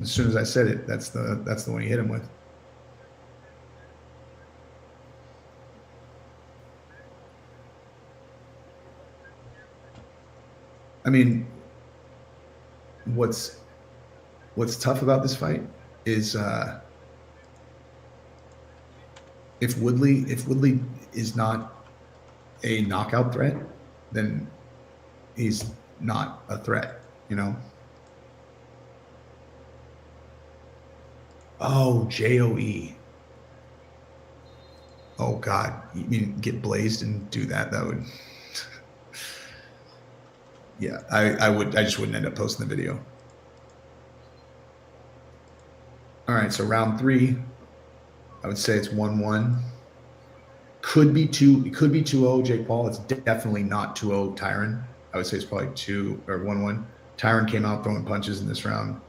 As soon as I said it, that's the one he hit him with. I mean, what's tough about this fight is if Woodley is not a knockout threat, then he's not a threat, you know? Oh, JOE. Oh God, you mean get blazed and do that? That would, yeah, I just wouldn't end up posting the video. All right, so round 3, I would say it's 1-1. Could be 2-0 Jake Paul. It's definitely not 2-0 Tyron. I would say it's probably 2 or 1-1. Tyron came out throwing punches in this round.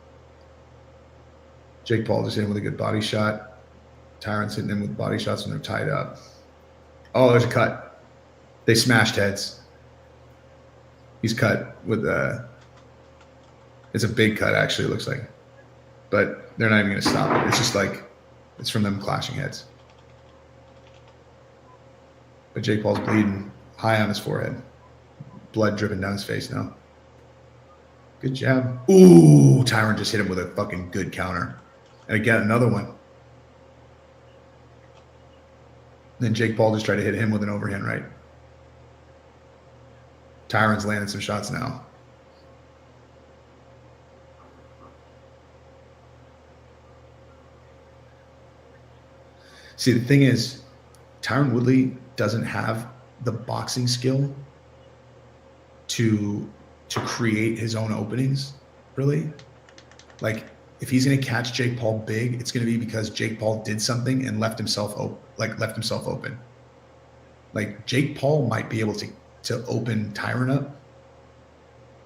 Jake Paul just hit him with a good body shot. Tyron's hitting him with body shots when they're tied up. Oh, there's a cut. They smashed heads. He's cut with it's a big cut, actually, it looks like. But they're not even going to stop it. It's just like, it's from them clashing heads. But Jake Paul's bleeding high on his forehead. Blood dripping down his face now. Good jab. Ooh, Tyron just hit him with a fucking good counter. And again, another one. Then Jake Paul just tried to hit him with an overhand right. Tyron's landed some shots now. See, the thing is, Tyron Woodley doesn't have the boxing skill to create his own openings, really. Like, if he's going to catch Jake Paul big, it's going to be because Jake Paul did something and left himself open. Like, Jake Paul might be able to open Tyron up,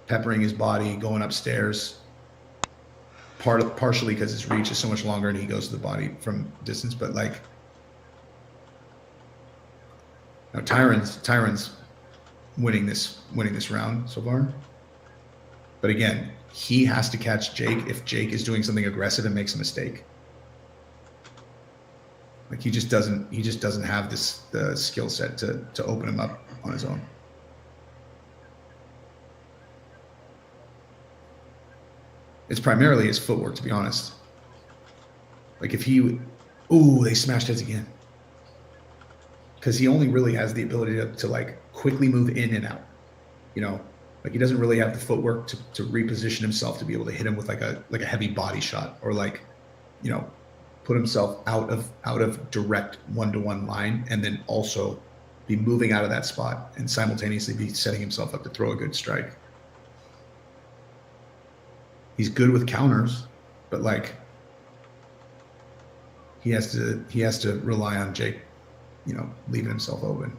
peppering his body, going upstairs, partially because his reach is so much longer and he goes to the body from distance. But like, now Tyron's winning this round so far. But again, he has to catch Jake if Jake is doing something aggressive and makes a mistake. Like, he just doesn't have the skill set to open him up on his own. It's primarily his footwork, to be honest. Like, if he, they smashed heads again. Because he only really has the ability to like quickly move in and out, you know, like he doesn't really have the footwork to reposition himself to be able to hit him with like a heavy body shot, or like, you know, put himself out of direct one-to-one line and then also be moving out of that spot and simultaneously be setting himself up to throw a good strike. He's good with counters, but like he has to rely on Jake, you know, leaving himself open.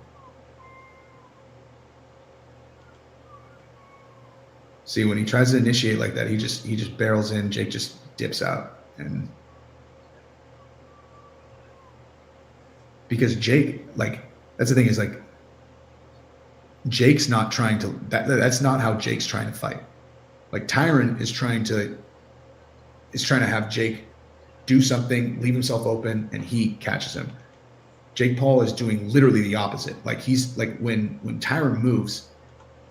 See, when he tries to initiate like that, he just barrels in, Jake just dips out. And because Jake, like, that's the thing, is like, Jake's not trying to, that's not how Jake's trying to fight. Like, Tyron is trying to have Jake do something, leave himself open, and he catches him. Jake Paul is doing literally the opposite. Like, he's like, when Tyron moves,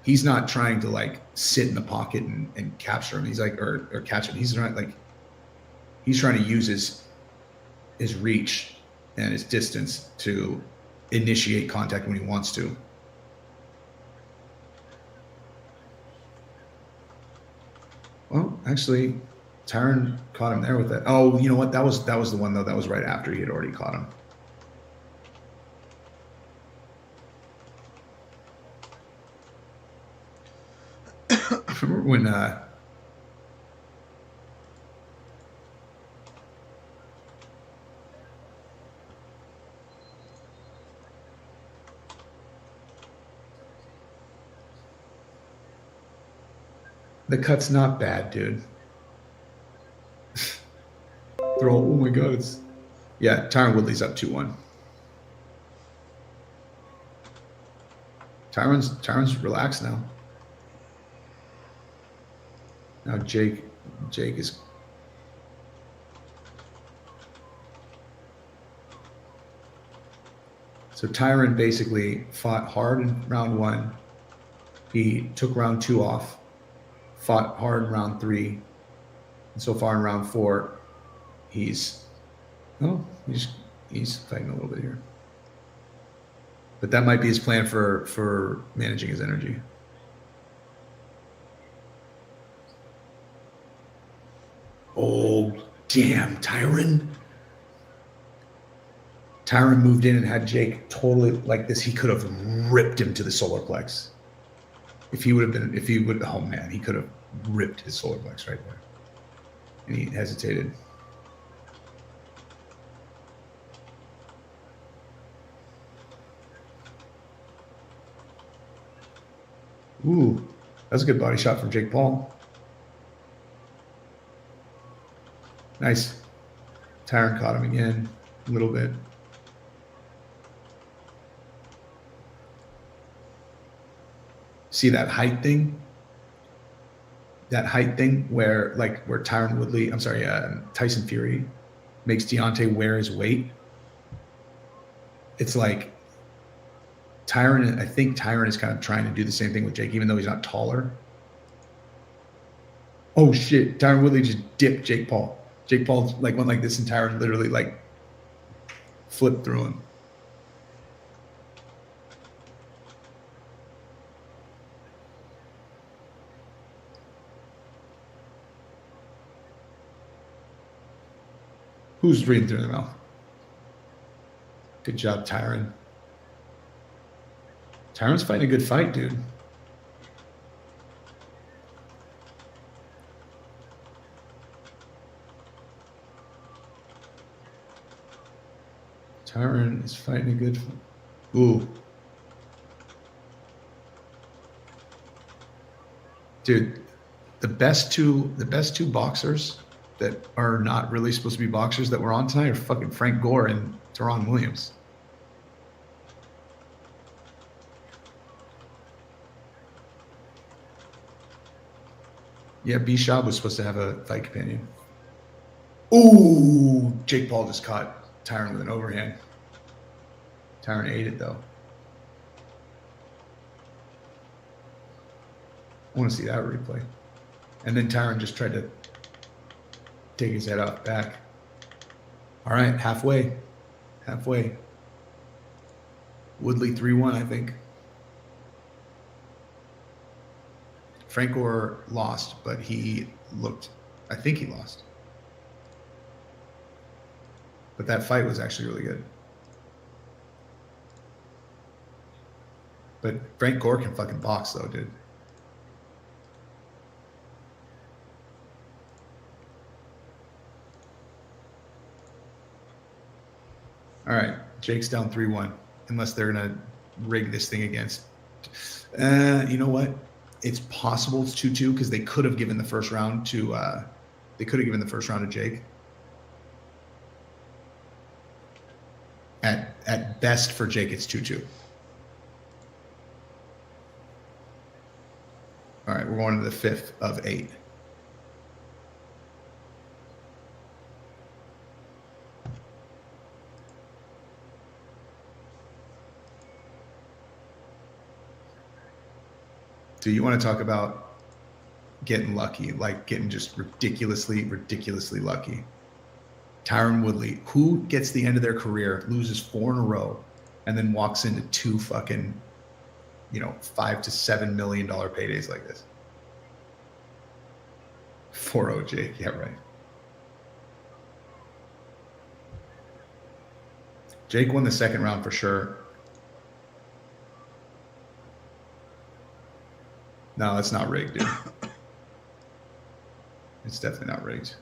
he's not trying to like sit in the pocket and capture him. He's like, or catch him. He's trying to use his reach and his distance to initiate contact when he wants to. Well, actually, Tyron caught him there with that. Oh, you know what? That was the one though. That was right after he had already caught him. Remember when the cut's not bad, dude. They're all, oh my god, it's, yeah, Tyron Woodley's up 2-1. Tyron's relaxed now. Now Jake is So Tyron basically fought hard in round 1. He took round 2 off, fought hard in round 3, and so far in round 4, he's fighting a little bit here. But that might be his plan for managing his energy. Oh, damn, Tyron. Tyron moved in and had Jake totally like this. He could have ripped him to the solar plex. Oh man, he could have ripped his solar plex right there. And he hesitated. Ooh, that's a good body shot from Jake Paul. Nice. Tyron caught him again a little bit. See that height thing? That height thing where Tyson Fury makes Deontay wear his weight. It's like I think Tyron is kind of trying to do the same thing with Jake, even though he's not taller. Oh shit, Tyron Woodley just dipped Jake Paul. Jake Paul went like this, and Tyron literally flipped through him. Who's breathing through their mouth? Good job, Tyron. Tyron's fighting a good fight, dude. Tyron is fighting a good fight. Ooh. Dude, the best two boxers that are not really supposed to be boxers that were on tonight are fucking Frank Gore and Teron Williams. Yeah, B. Schwab was supposed to have a fight companion. Ooh, Jake Paul just caught Tyron with an overhand. Tyron ate it though. I want to see that replay. And then Tyron just tried to take his head off back. All right, halfway. Woodley 3-1, I think. Frank Gore lost, but I think he lost. But that fight was actually really good. But Frank Gore can fucking box though, dude. All right, Jake's down 3-1, unless they're gonna rig this thing against. You know what? It's possible it's 2-2 because they could have given the first round to Jake. At best for Jake, it's 2-2. All right, we're going to the 5th of 8. Do you want to talk about getting lucky, like getting just ridiculously lucky? Tyron Woodley, who gets the end of their career, loses 4 in a row, and then walks into 2 fucking, $5 to $7 million paydays like this. 4-0 Jake, yeah, right. Jake won the second round for sure. No, it's not rigged, dude. It's definitely not rigged.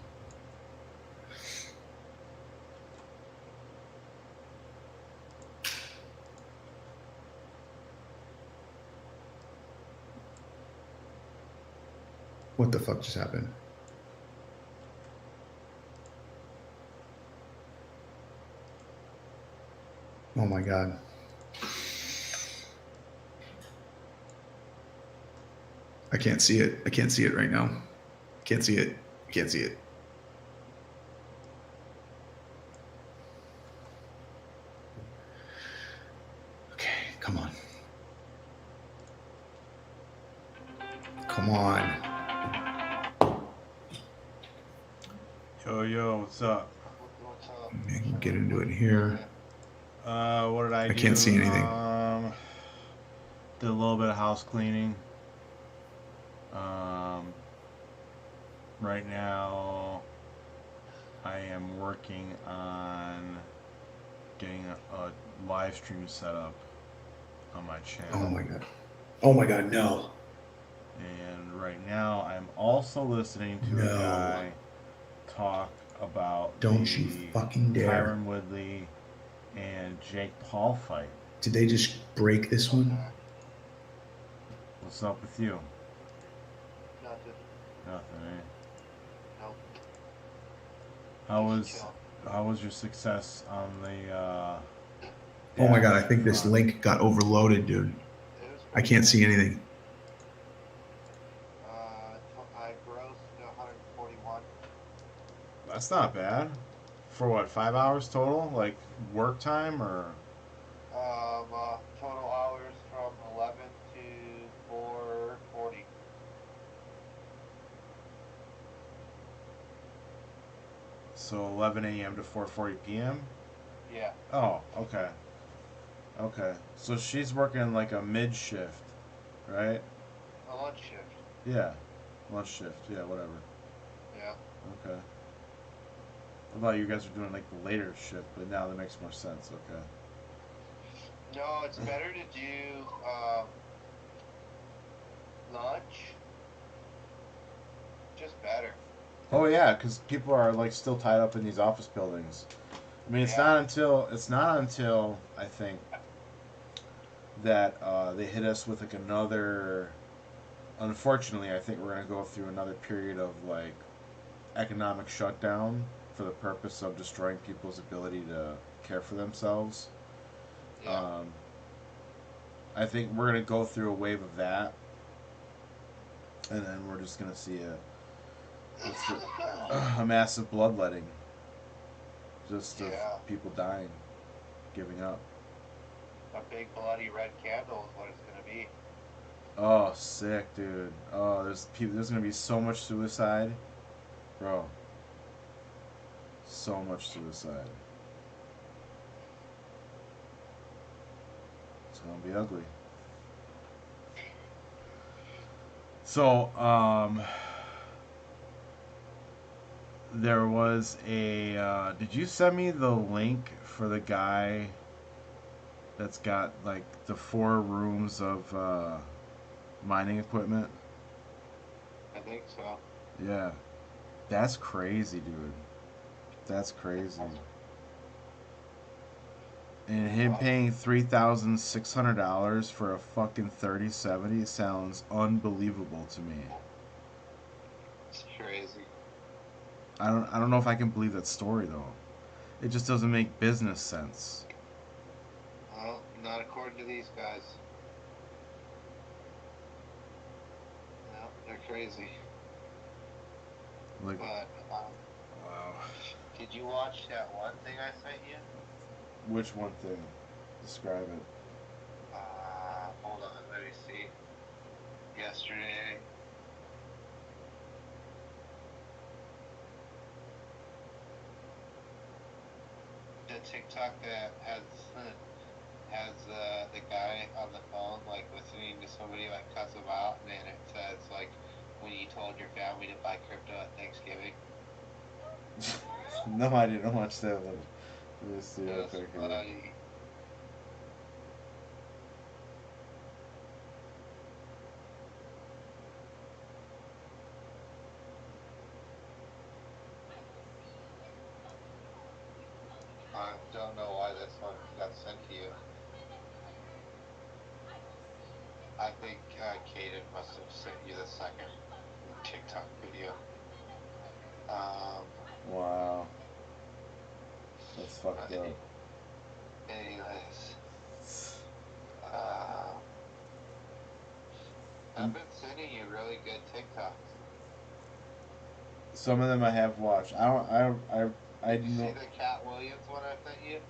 What the fuck just happened? Oh my God. I can't see it. I can't see it right now. Can't see it. Can't see it. come on. Yo, what's up? What's up? I can get into it here. What did I do? I can't see anything. Did a little bit of house cleaning. Right now, I am working on getting a live stream set up on my channel. Oh my god. Oh my god, no. And right now, I'm also listening to a guy talk about Don't you fucking dare. Tyron Woodley and Jake Paul fight. Did they just break this one? What's up with you? Nothing. Nothing, eh? Nope. How was your success on the Oh my god, I think this link got overloaded, dude. I can't see anything. I grossed 141. That's not bad. For what, 5 hours total? Like work time or? Total hours from 11 to 4:40. So 11 a.m. to 4:40 p.m. Yeah. Oh, okay. Okay. So she's working like a mid shift, right? A lunch shift. Yeah. Lunch shift. Yeah, whatever. Yeah. Okay. I thought you guys were doing like the later shift, but now that makes more sense. Okay. No, it's better to do lunch. Just better. Oh yeah, because people are like still tied up in these office buildings. I mean, it's not until I think that they hit us with like another. Unfortunately, I think we're gonna go through another period of like economic shutdown for the purpose of destroying people's ability to care for themselves. Yeah. I think we're gonna go through a wave of that, and then we're just gonna see a massive bloodletting, just of people dying, giving up. A big bloody red candle is what it's gonna be. Oh, sick, dude. Oh, there's gonna be so much suicide, bro. So much suicide. It's gonna be ugly. So, there was a. Did you send me the link for the guy that's got like the 4 rooms of mining equipment? I think so. Yeah, that's crazy, dude. That's crazy. And him paying $3,600 for a fucking 3070 sounds unbelievable to me. It's crazy. I don't know if I can believe that story though. It just doesn't make business sense. Well, not according to these guys. No, they're crazy. Like, But wow. did you watch that one thing I sent you? Which one thing? Describe it. Hold on, let me see. Yesterday. The TikTok that has the guy on the phone like listening to somebody like cuss him out, and then it says like when you told your family to buy crypto at Thanksgiving. No, I didn't watch that one. Let me see. That's Okay. funny. I don't know why this one got sent to you. I think Kaden must have sent you the second TikTok video. Wow. That's fucked up. Anyways, I've been sending you really good TikToks. Some of them I have watched. I Did you know. see the Cat Williams one I sent you?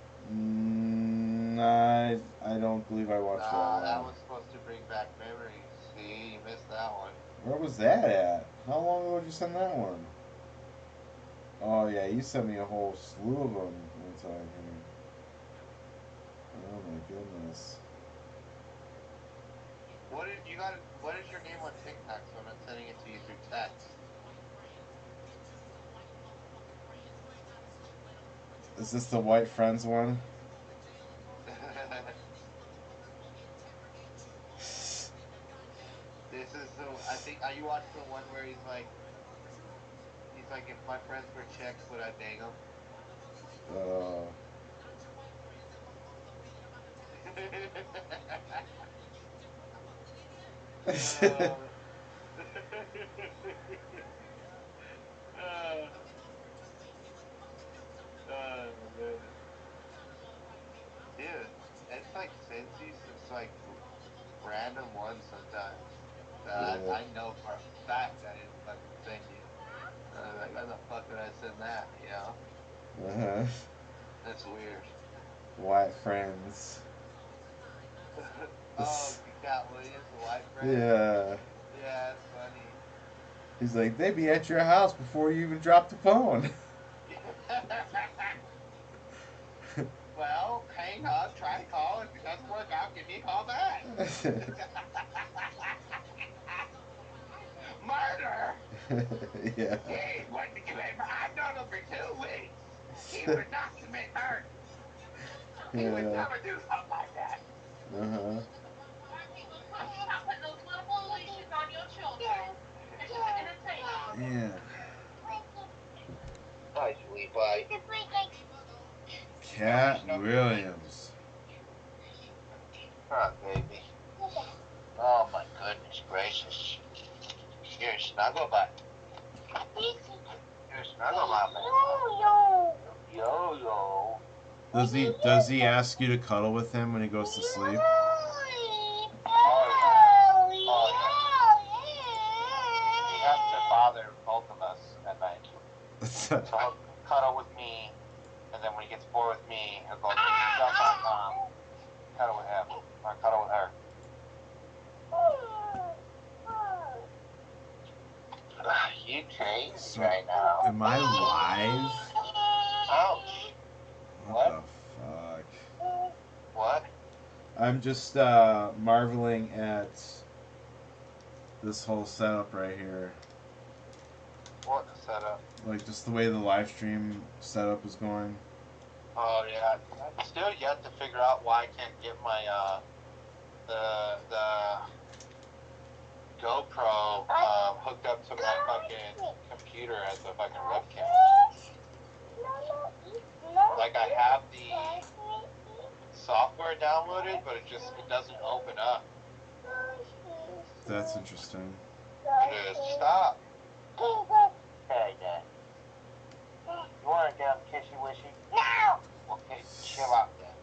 I don't believe I watched that one. That was supposed to bring back memories. See, you missed that one. Where was that at? How long ago did you send that one? Oh yeah, you sent me a whole slew of them one time here. Oh my goodness. What is you got? What is your name on TikTok? So I'm not sending it to you through text. Is this the White Friends one? This is the. I think. You watched the one where he's like, if my friends were chicks, would I bang them? Uh, uh, man. Dude, it's like sends you some like random ones sometimes that yeah. I know for a fact I didn't fucking send you. Like, why the fuck would I send that? You know? Uh-huh. That's weird. White Friends. Oh, Cat Williams, the white friend? Yeah. Yeah, it's funny. He's like, they be at your house before you even drop the phone. Well, hang up, try to call. If it doesn't work out, give me a call back. Murder! Yeah. He wouldn't commit murder. I've known him for 2 weeks. He would not commit murder. He would Yeah. never do something like that. Uh-huh. You're not putting those little blue leashes on your children. It's just entertaining. Yeah. Hi, sweet pie. Cat Williams. Huh, baby. Oh my goodness gracious. Here, snuggle bud. Here, snuggle bud. Yo. Does he ask you to cuddle with him when he goes to sleep? He has to bother both of us at night. So he'll cuddle with me, and then when he gets bored with me, he'll go jump on Mom, cuddle with him, or cuddle with her. You crazy right now. Am I live? Ouch. What the fuck? What? I'm just marveling at this whole setup right here. What setup? Like just the way the live stream setup is going. Oh yeah. I'm still yet to figure out why I can't get my the GoPro hooked up to my fucking computer as a fucking webcam. Like I have the software downloaded, but it doesn't open up. That's interesting. It is. Stop. Hey, Dad. You want a damn kissy wishy? No. Okay, chill out then.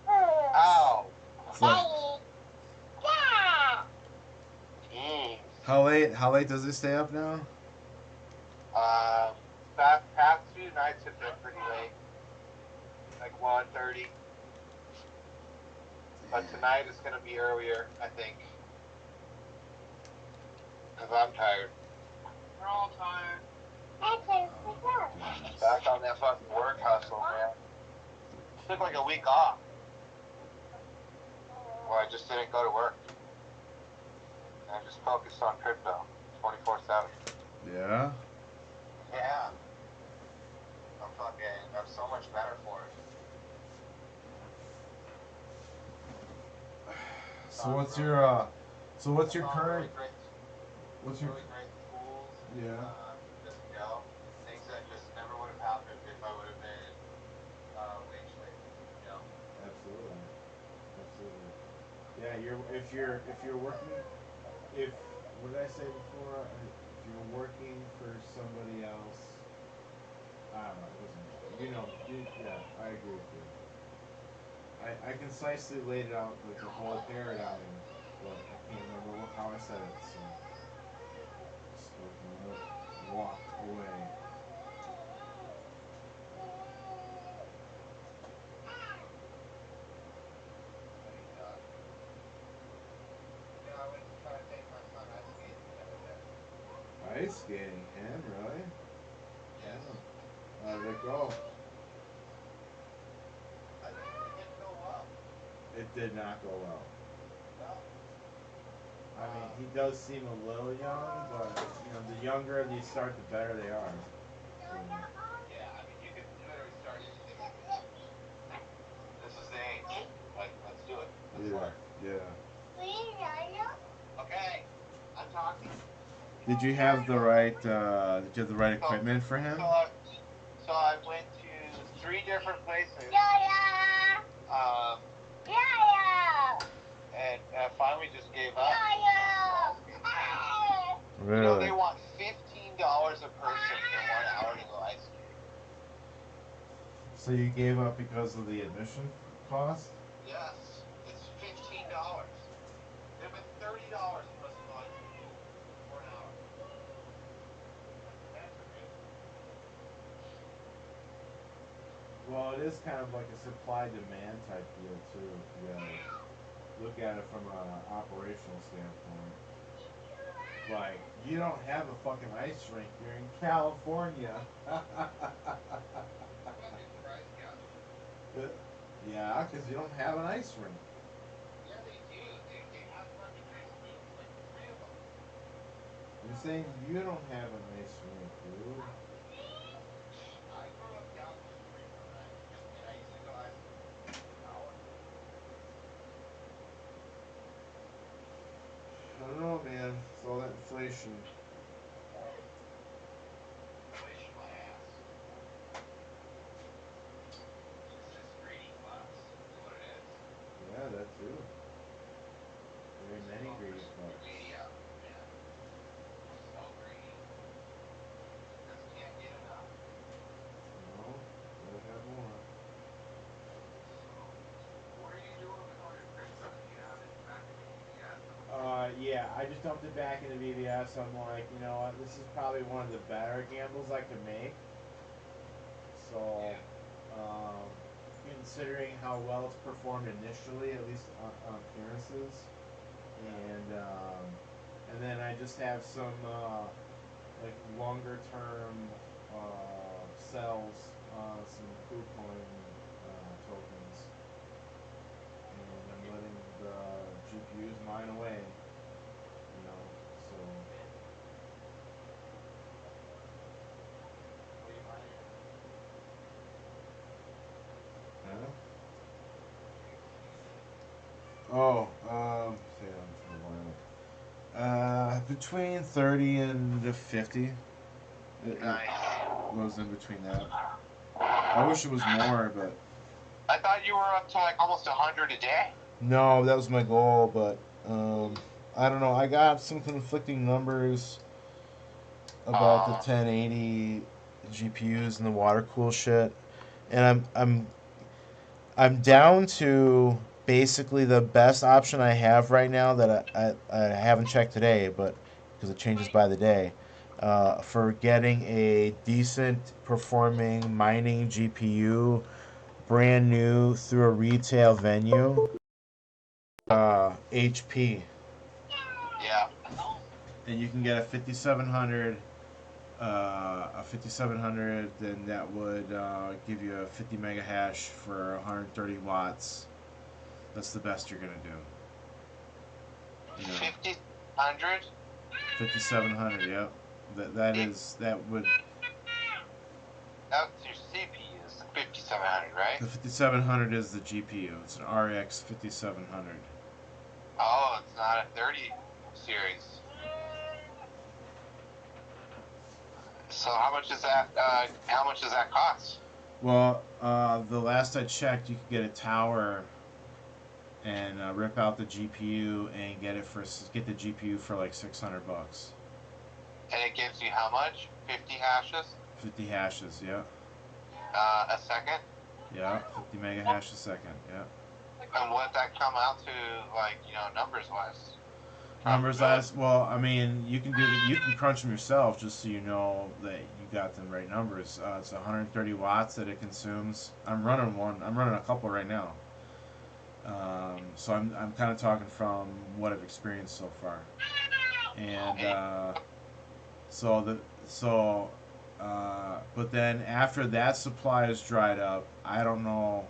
Ow. It's like, Jeez. how late does he stay up now? Past few nights have been pretty late. Like 1:30. But tonight is going to be earlier, I think. Because I'm tired. We're all tired. Back on that fucking work hustle, man. Took like a week off. Where I just didn't go to work. And I just focused on crypto 24/7. Yeah. Yeah. I'm so much better for it. So what's your current? What's your? Really great schools. Yeah. Just things that just never would have happened if I would have been wage labor. Absolutely. Absolutely. Yeah, if you're working, if what did I say before? If you're working for somebody else, I don't know. It doesn't matter. Yeah, I agree with you. I concisely laid it out with the whole paradigm, but I can't remember how I said it, so just walked away. Ice skating, man, really? Yes. How did it go? I think it didn't go well. It did not go well. No. I mean, he does seem a little young, but you know, the younger they start, the better they are. So, Yeah, I mean, you could literally start anything. This is the age. Like, let's do it. Let's learn. yeah. Okay, I'm talking. Did you have the right? Did you have the right equipment for him? So I went to 3 different places. And I finally just gave up. Really? You know, they want $15 a person for 1 hour to go ice skating. So you gave up because of the admission cost? Yes, it's $15. It would be $30 for us to go ice skating for 1 hour. That's crazy. Well, it is kind of like a supply-demand type deal too. If you gotta look at it from an operational standpoint. Like, you don't have a fucking ice rink. You're in California. Yeah, because you don't have an ice rink. Yeah, they do. They have fucking ice rinks, like 3 of them. I'm saying you don't have an ice rink, dude. I grew up down the street from that, and I used to go ice skating for an hour. I don't know, man. It's all that inflation. Inflation my ass. It's just greedy class, is what it is. Yeah, that too. Very many greedy folks. Greedy out, man. So greedy. Just can't get enough. No, gotta have more. So, what are you doing with all your crypto? Do you have it back in the EBS? Yeah, I just dumped it back into VBS. I'm like, you know what, this is probably one of the better gambles I could make. So, considering how well it's performed initially, at least on appearances, and then I just have some like longer term sells on some KuCoin tokens, and I'm letting the GPUs mine away. You know, so. What are you mining? Huh? Oh, between 30 and 50. It Nice. goes in between that. I wish it was more, but I thought you were up to like almost 100 a day. no, that was my goal. But I don't know. I got some conflicting numbers about the 1080 GPUs and the water cool shit, and I'm down to basically the best option I have right now that I haven't checked today, but because it changes by the day, for getting a decent performing mining GPU, brand new through a retail venue, HP. Yeah. And you can get a 5700. A 5700, then that would give you a 50 mega hash for 130 watts. That's the best you're gonna do. You know, 5000. 5700. Yep. That would. That's your CPU, is the 5700, right? The 5700 is the GPU. It's an RX 5700. Oh, it's not a 30 series. So how much is that? How much does that cost? Well, the last I checked, you could get a tower and rip out the GPU and get the GPU for like $600. And it gives you how much? 50 hashes? 50 hashes, yeah. A second? Yeah, 50 mega hash a second, yeah. And what that come out to, like, numbers wise? Numbers wise, well, I mean, you can crunch them yourself just so you know that you got the right numbers. It's 130 watts that it consumes. I'm running a couple right now. So I'm kind of talking from what I've experienced so far. And But then after that supply is dried up, I don't know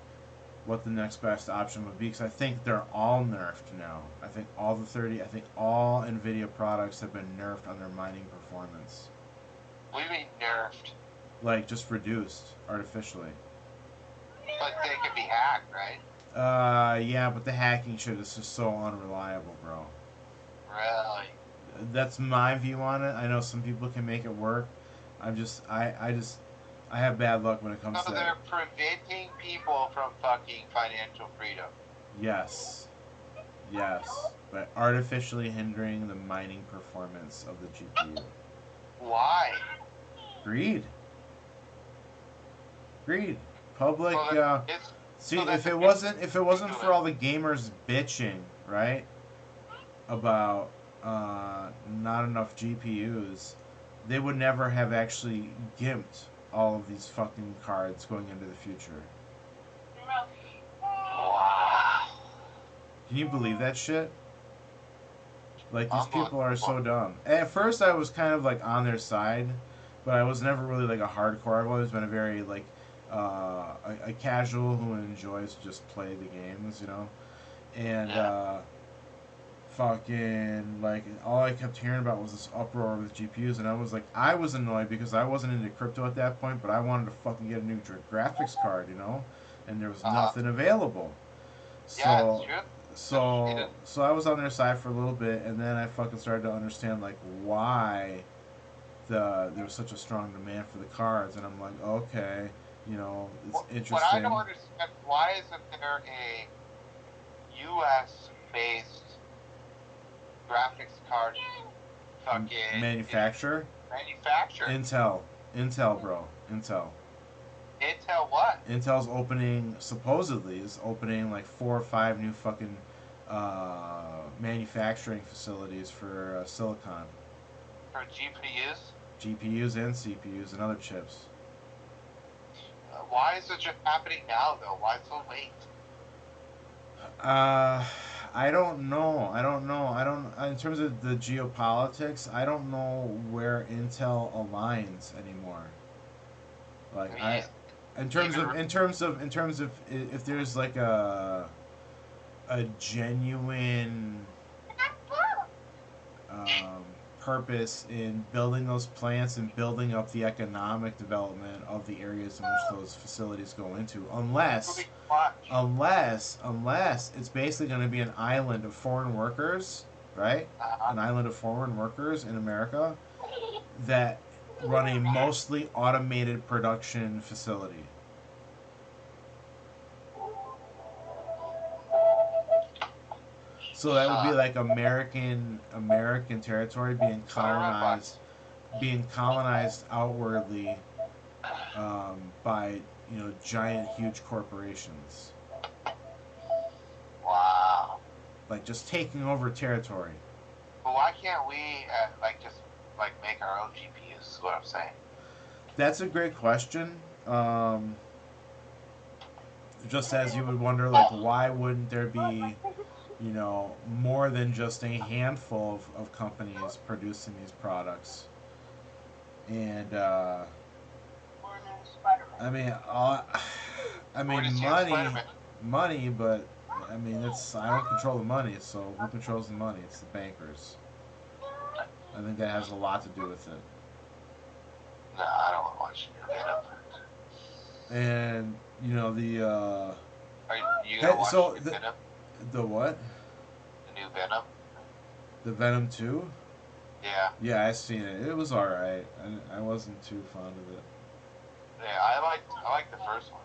what the next best option would be because I think they're all nerfed now. I think all NVIDIA products have been nerfed on their mining performance. What do you mean nerfed? Like just reduced artificially. But they can be hacked, right? Yeah, but the hacking shit is just so unreliable, bro. Really? That's my view on it. I know some people can make it work. I have bad luck when it comes So to they're that. preventing people from fucking financial freedom. Yes. Yes. But artificially hindering the mining performance of the GPU. Why? Greed. Public So it's see so if that's it wasn't for all the gamers bitching, right? About not enough GPUs, they would never have actually gimped all of these fucking cards going into the future. wow. Can you believe that shit? Like, these people are so Unbelievable. dumb. At first, I was kind of like on their side, but I was never really like a hardcore. I've always been a very like a casual who enjoys to just play the games, you know. And Yeah. fucking like all I kept hearing about was this uproar with GPUs, and I was annoyed because I wasn't into crypto at that point, but I wanted to fucking get a new graphics card, you know, and there was Uh-huh. nothing available. Yeah, it's So true. so I was on their side for a little bit, and then I fucking started to understand like why there was such a strong demand for the cards, and I'm like, okay, you know, it's What I don't interesting. understand, why isn't there a U.S. based graphics card fucking Manufacturer, manufacturer? Intel, bro, Intel. Intel what? Intel's supposedly is opening like 4 or 5 new fucking manufacturing facilities for silicon, For GPUs? GPUs and CPUs and other chips. Why is it just happening now, though? Why so late? Uh, I don't know. I don't. In terms of the geopolitics, I don't know where Intel aligns anymore. I Like mean, I, in terms of if there's like a genuine um, purpose in building those plants and building up the economic development of the areas in which those facilities go into, unless it's basically going to be an island of foreign workers, right? uh, An island of foreign workers in America that run a mostly automated production facility. So that would be like American territory what are robots? being colonized outwardly by giant, huge corporations, Wow. like just taking over territory. But why can't we, just, make our own GPUs, is what I'm saying. That's a great question. Just as you would wonder, like, why wouldn't there be, more than just a handful of companies producing these products? And I mean, I We're mean, just seeing Spider-Man. money, but I mean, I don't control the money. So who controls the money? It's the bankers. I think that has a lot to do with it. No, I don't want to watch Venom. And the Are you gonna watch so Venom? the what? The new Venom? The Venom 2? Yeah. Yeah, I seen it. It was alright. I wasn't too fond of it. Yeah, I like the first one.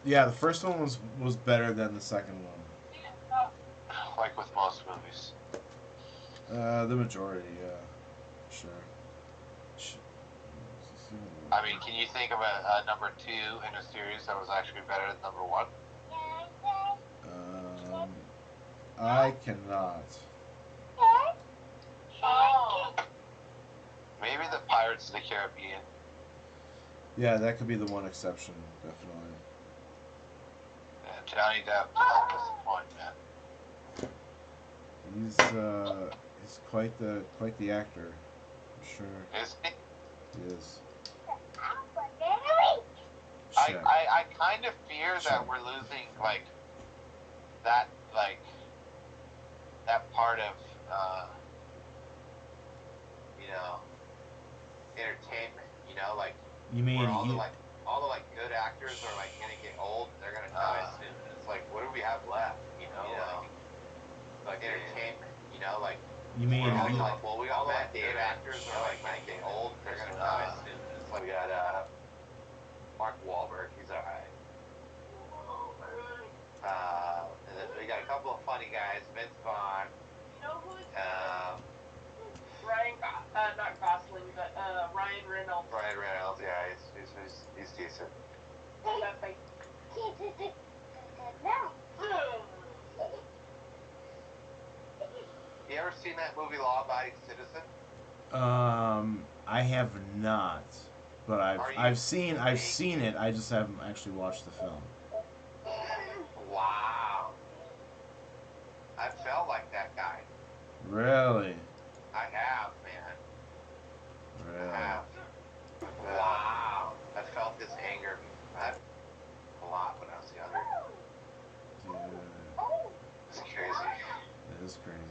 Yeah, the first one was better than the second one. Like with most movies. The majority, yeah, sure. I mean, can you think of a number 2 in a series that was actually better than number 1? I cannot. Maybe the Pirates of the Caribbean. Yeah, that could be the one exception, definitely. Johnny Depp, don't disappoint, man. He's He's quite the actor, for sure. Is he? He is. I, Shit. I, I kind of fear Sure. that we're losing that part of entertainment. You mean where all the good actors are gonna get old and they're gonna die soon. It's like, what do we have left? Entertainment. You mean Where we got good actors are gonna get old and they're gonna die soon. It's like we got Mark Wahlberg. He's alright. And then we got a couple of funny guys. Vince Vaughn. You know who's Um, not Gosling, but Ryan Reynolds. Ryan Reynolds. Yeah, he's decent. That's like. You ever seen that movie Law Abiding Citizen? I have not, but Are you I've seen kidding? it. I just haven't actually watched the film. Wow. I felt like that guy. Really? I have, man. Really? I have. Wow. I felt his anger a lot when I was younger. Dude, It's crazy. it is crazy.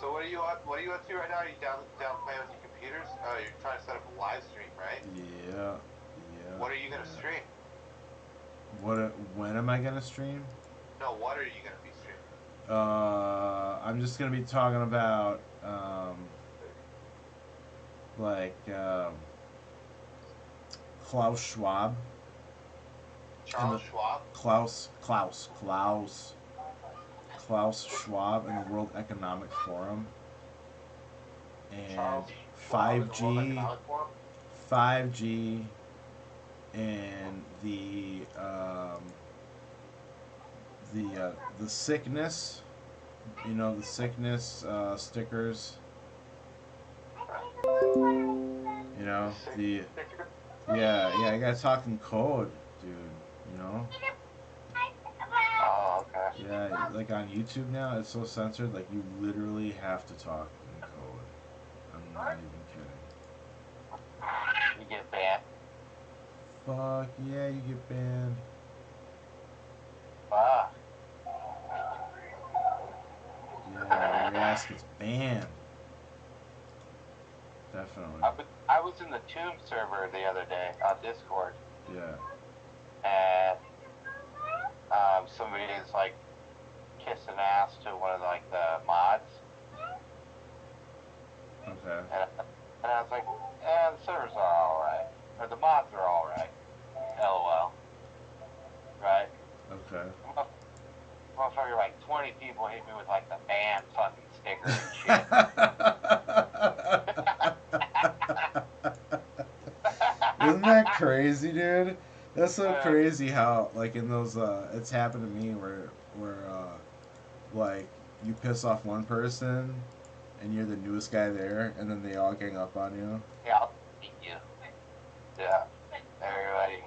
So what are you up to right now? Are you down playing with your computers? Oh, you're trying to set up a live stream, right? Yeah. What are you gonna stream? When am I gonna stream? No, what are you gonna be streaming? I'm just gonna be talking about Klaus Schwab. Charles Schwab? Klaus Schwab and the World Economic Forum. And Charles Schwab and the World 5G, Economic Forum? 5G, and the sickness, the sickness stickers. I got talking code, dude. Oh, okay. Yeah, like on YouTube now, it's so censored. Like you literally have to talk in code. I'm not even kidding. You get banned. Fuck yeah, you get banned. Fuck. Yeah, your ass gets banned. Definitely. I was in the Tomb server the other day on Discord, Yeah. and somebody is kissing ass to one of the mods, Okay. and I was like, the servers are alright, or the mods are alright, lol, right? Okay. Motherfucker, 20 people hit me with the ban fucking sticker and shit. Isn't that crazy, dude? That's so crazy how in those it's happened to me where you piss off one person and you're the newest guy there and then they all gang up on you. Yeah, I'll beat you. Yeah, everybody.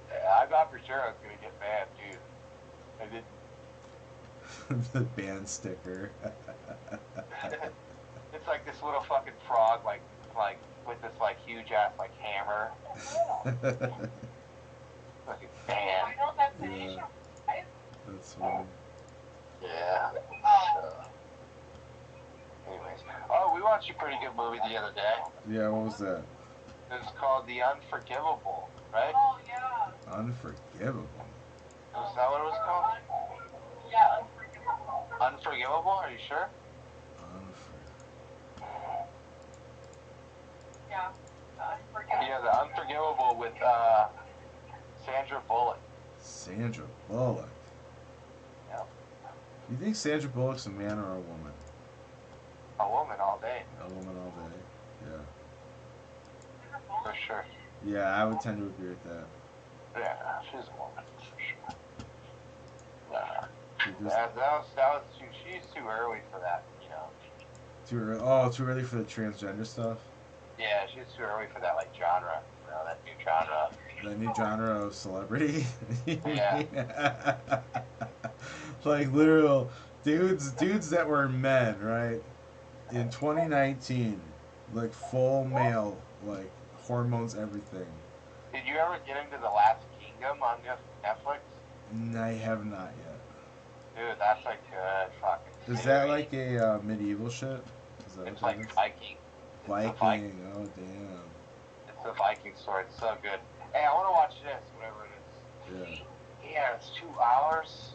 Yeah, I thought for sure I was gonna get banned too. I didn't. The band sticker. It's like this little fucking frog, with this huge ass hammer. Fucking ban. Yeah. That's funny. Yeah. Anyways, we watched a pretty good movie the other day. Yeah, what was that? It's called The Unforgivable, right? Oh yeah. Unforgivable. Is that what it was called? Yeah, Unforgivable. Unforgivable? Are you sure? Yeah. Unforgivable. Yeah, The Unforgivable with Sandra Bullock. Sandra Bullock. Yeah. You think Sandra Bullock's a man or a woman? A woman all day. A woman all day. Yeah. For sure. Yeah, I would tend to agree with that. Yeah, she's a woman. For sure. Yeah. Dude, She's too early for that, too early. Oh, too early for the transgender stuff. Yeah, she's too early for that genre. That new genre. The new genre of celebrity. Yeah. Literal dudes that were men, right? In 2019, like full male, like hormones, everything. Did you ever get into The Last Kingdom on Netflix? I have not yet. Dude, that's a good fucking Is series. that like a medieval shit? Is that It's what like that is? Viking. It's a Viking. Oh damn. It's a Viking story. It's so good. Hey, I want to watch this, whatever it is. Yeah. Yeah, it's 2 hours.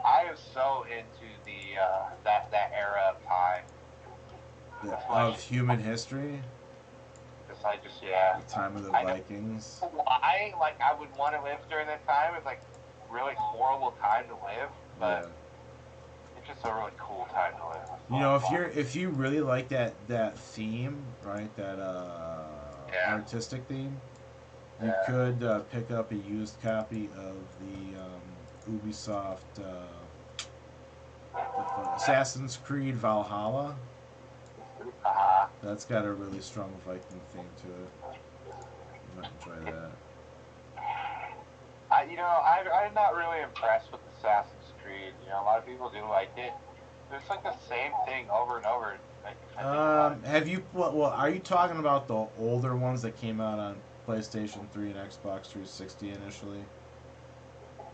I am so into the that era of time. Of human history. Because I just The time of the I Vikings. know why like I would want to live during that time. It's like really horrible time to live, but it's just a really cool time to live. You know, if you really like that theme, right? That artistic theme, you could pick up a used copy of the Ubisoft Assassin's Creed Valhalla. That's got a really strong Viking theme to it. You might enjoy that. I'm not really impressed with Assassin's Creed. You know, a lot of people do like it. It's like the same thing over and over. Have you? Well, are you talking about the older ones that came out on PlayStation 3 and Xbox 360 initially?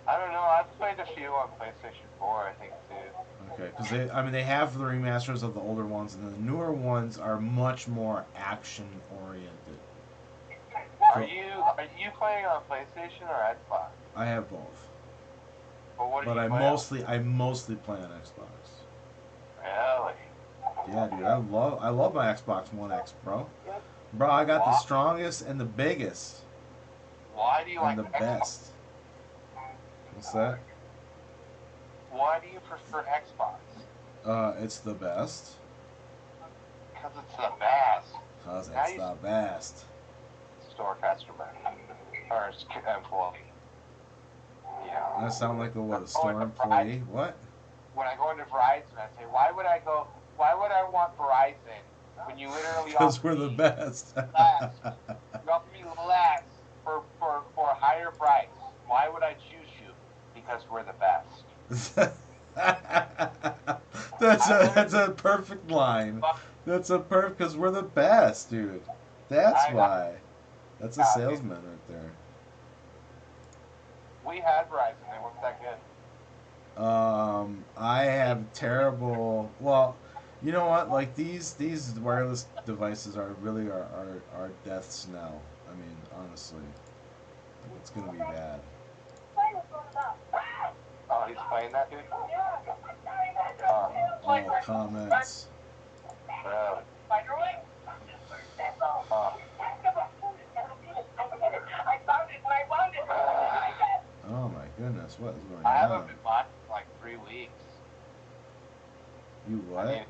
I don't know. I've played a few on PlayStation 4, I think, too. Okay, because they have the remasters of the older ones, and the newer ones are much more action oriented. Are you playing on PlayStation or Xbox? I have both. Well, what do but you play I mostly play on Xbox. Really? Yeah, dude, I love my Xbox One X, bro. Bro, I got the strongest and the biggest. Why do you like the Xbox? best? What's that? Why do you prefer Xbox? It's the best. Because it's the best. Because it's the best. Store customer. Or employee. Yeah. That sound like a store employee? What? When I go into Verizon, I say, why would I want Verizon when you literally because we're the best. less. You offer me less for a higher price. Why would I choose you? Because we're the best. That's a perfect line. That's a perfect, because we're the best, dude. That's why. That's a salesman right there. We had Verizon. They weren't that good. I have terrible. Well, you know what? Like these wireless devices are really are deaths now. I mean, honestly, it's gonna be bad. Oh, he's playing that, dude. All comments. Really? Oh my goodness, what is going on? I haven't been mining for like 3 weeks. You what? I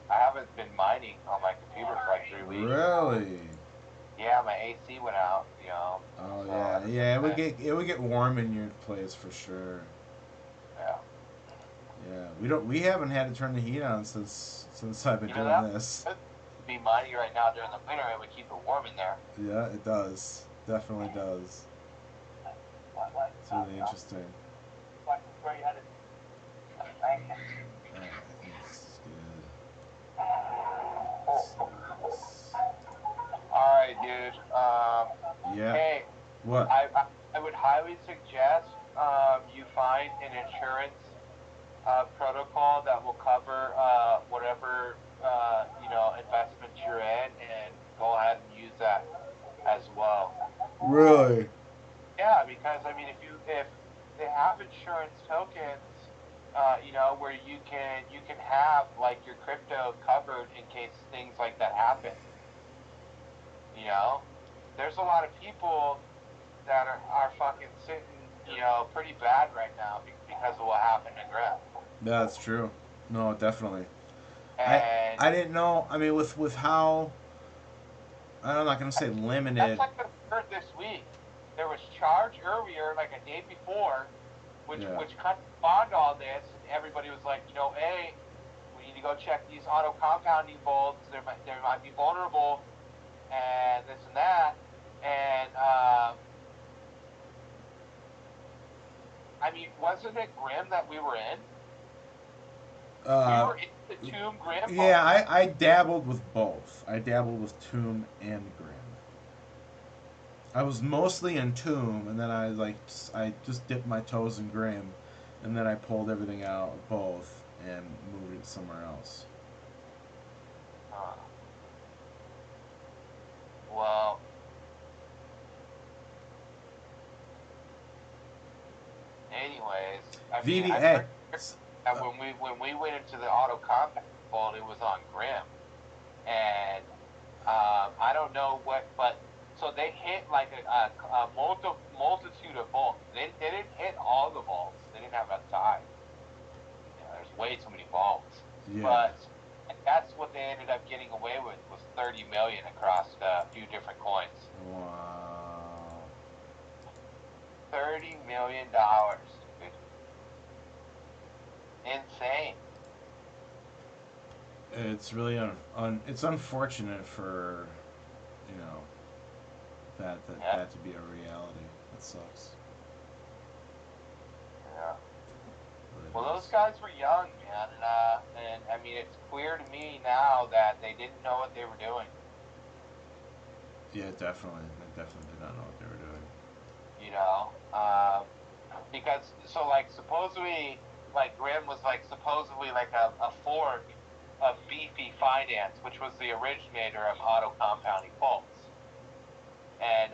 haven't been mining on my computer for like 3 weeks. Really? Yeah, my AC went out, you know. Oh so yeah. It would get warm in your place for sure. Yeah. Yeah, we haven't had to turn the heat on since I've been doing this. Be mining right now during the winter, it would keep it warm in there. Yeah, it does. Definitely does. It's really interesting. Where you headed? I think this is good. Alright, dude. Yeah. Hey. What? I would highly suggest you find an insurance protocol that will cover whatever investment you're in, and go ahead and use that as well. Really? Yeah, because I mean, if they have insurance tokens, where you can have like your crypto covered in case things like that happen. You know, there's a lot of people that are fucking sitting, pretty bad right now because of what happened to Greg. That's true. No, definitely. And I didn't know. I mean, with how, I'm not gonna say limited. That's like the third this week. There was charge earlier, like a day before, which cut spawned all this, and everybody was like, hey, we need to go check these auto compounding vaults. They might be vulnerable, and this and that, and I mean, wasn't it Grim that we were in? We were in the Tomb Grim. Yeah, I dabbled with both. I dabbled with Tomb and Grim. I was mostly in Tomb, and then I just dipped my toes in Grim, and then I pulled everything out of both and moved it somewhere else. Well, anyways, I mean, VV, I hey, that when we went into the auto combat vault, it was on Grim, and I don't know what, but so they hit like a multitude of vaults. They didn't hit all the vaults. They didn't have enough time. You know, there's way too many vaults. yeah. But that's what they ended up getting away with was 30 million across a few different coins. Wow. $30 million, dude. Insane. It's really it's unfortunate for, you know, that to be a reality. That sucks. Yeah. Really Well, does. those guys were young, man, and I mean, it's clear to me now that they didn't know what they were doing. Yeah, definitely. They definitely did not know what they were doing. You know, because so like supposedly like Grim was like supposedly like a fork of Beefy Finance, which was the originator of auto compounding faults, and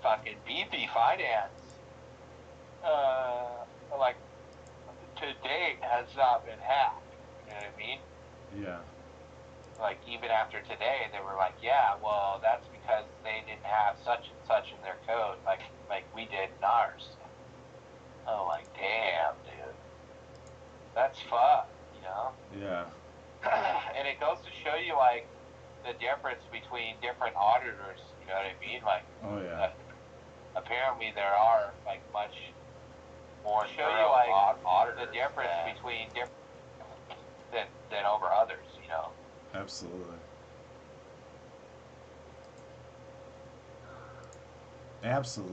fucking Beefy Finance, like to date has not been hacked. You know what I mean? Yeah. Like even after today, they were like, yeah, well, that's because they didn't have such and such in their code, like we did in ours. Oh, like damn, dude, that's fucked, you know. Yeah. And it goes to show you like the difference between different auditors. You know what I mean? Like, Oh yeah. apparently there are like much more show you like auditors the difference between different than over others. You know. Absolutely. Absolutely.